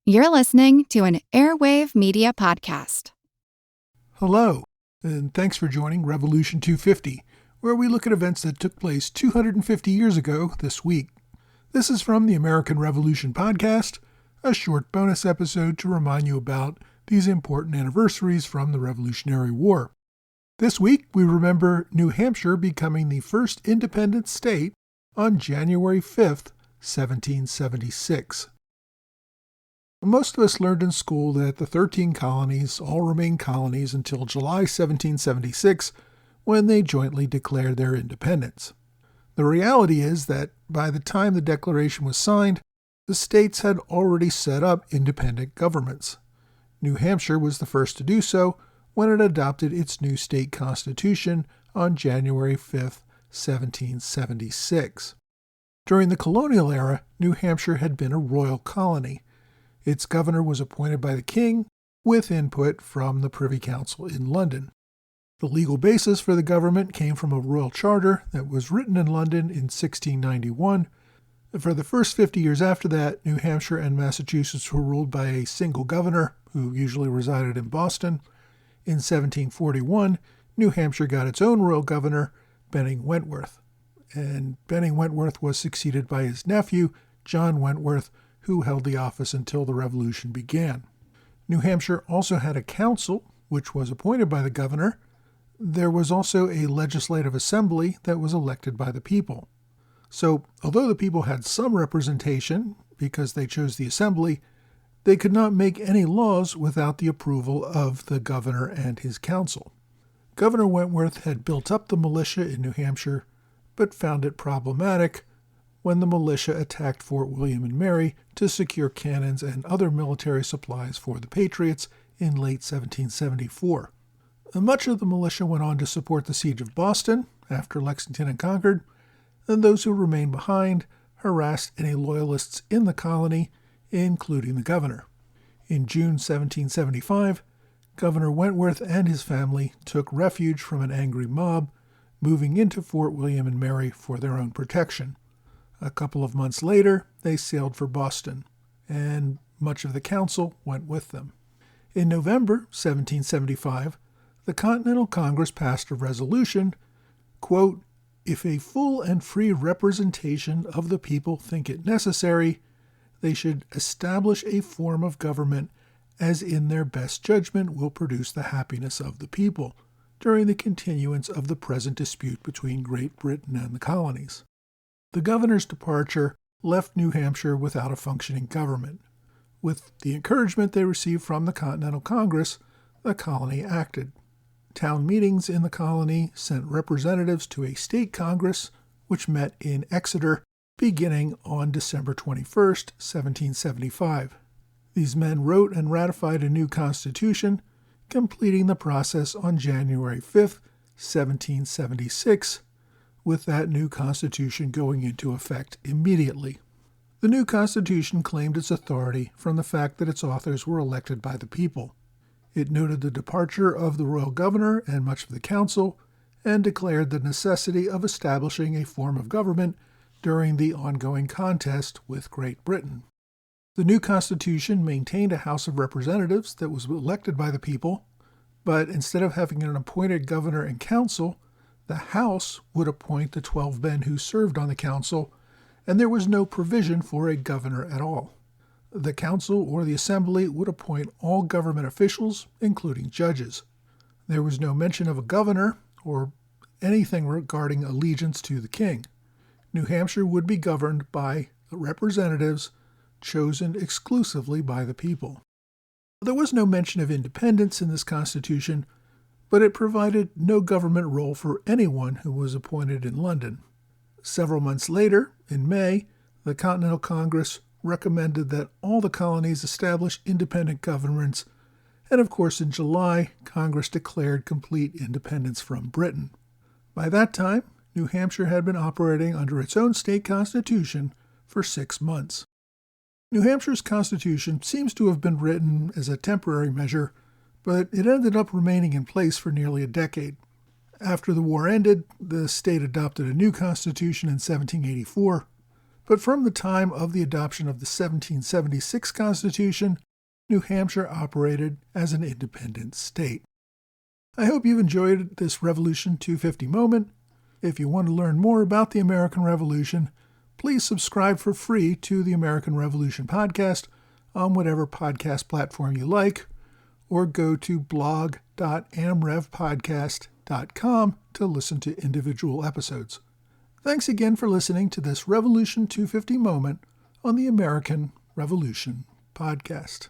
You're listening to an Airwave Media Podcast. Hello, and thanks for joining Revolution 250, where we look at events that took place 250 years ago this week. This is from the American Revolution Podcast, a short bonus episode to remind you about these important anniversaries from the Revolutionary War. This week, we remember New Hampshire becoming the first independent state on January 5th, 1776. Most of us learned in school that the 13 colonies all remained colonies until July 1776, when they jointly declared their independence. The reality is that by the time the Declaration was signed, the states had already set up independent governments. New Hampshire was the first to do so when it adopted its new state constitution on January 5, 1776. During the colonial era, New Hampshire had been a royal colony. Its governor was appointed by the king, with input from the Privy Council in London. The legal basis for the government came from a royal charter that was written in London in 1691. For the first 50 years after that, New Hampshire and Massachusetts were ruled by a single governor, who usually resided in Boston. In 1741, New Hampshire got its own royal governor, Benning Wentworth. And Benning Wentworth was succeeded by his nephew, John Wentworth, who held the office until the Revolution began. New Hampshire also had a council, which was appointed by the governor. There was also a legislative assembly that was elected by the people. So, although the people had some representation, because they chose the assembly, they could not make any laws without the approval of the governor and his council. Governor Wentworth had built up the militia in New Hampshire, but found it problematic when the militia attacked Fort William and Mary to secure cannons and other military supplies for the Patriots in late 1774. Much of the militia went on to support the siege of Boston after Lexington had conquered, and those who remained behind harassed any loyalists in the colony, including the governor. In June 1775, Governor Wentworth and his family took refuge from an angry mob, moving into Fort William and Mary for their own protection. A couple of months later, they sailed for Boston, and much of the council went with them. In November 1775, the Continental Congress passed a resolution, quote, "If a full and free representation of the people think it necessary, they should establish a form of government as in their best judgment will produce the happiness of the people during the continuance of the present dispute between Great Britain and the colonies." The governor's departure left New Hampshire without a functioning government. With the encouragement they received from the Continental Congress, the colony acted. Town meetings in the colony sent representatives to a state congress, which met in Exeter beginning on December 21, 1775. These men wrote and ratified a new constitution, completing the process on January 5, 1776, with that new constitution going into effect immediately. The new constitution claimed its authority from the fact that its authors were elected by the people. It noted the departure of the royal governor and much of the council, and declared the necessity of establishing a form of government during the ongoing contest with Great Britain. The new constitution maintained a House of Representatives that was elected by the people, but instead of having an appointed governor and council, the House would appoint the 12 men who served on the council, and there was no provision for a governor at all. The council or the assembly would appoint all government officials, including judges. There was no mention of a governor or anything regarding allegiance to the king. New Hampshire would be governed by representatives chosen exclusively by the people. There was no mention of independence in this constitution, but it provided no government role for anyone who was appointed in London. Several months later, in May, the Continental Congress recommended that all the colonies establish independent governments, and of course in July, Congress declared complete independence from Britain. By that time, New Hampshire had been operating under its own state constitution for 6 months. New Hampshire's constitution seems to have been written as a temporary measure, but it ended up remaining in place for nearly a decade. After the war ended, the state adopted a new constitution in 1784, but from the time of the adoption of the 1776 Constitution, New Hampshire operated as an independent state. I hope you've enjoyed this Revolution 250 moment. If you want to learn more about the American Revolution, please subscribe for free to the American Revolution podcast on whatever podcast platform you like, or go to blog.amrevpodcast.com to listen to individual episodes. Thanks again for listening to this Revolution 250 moment on the American Revolution podcast.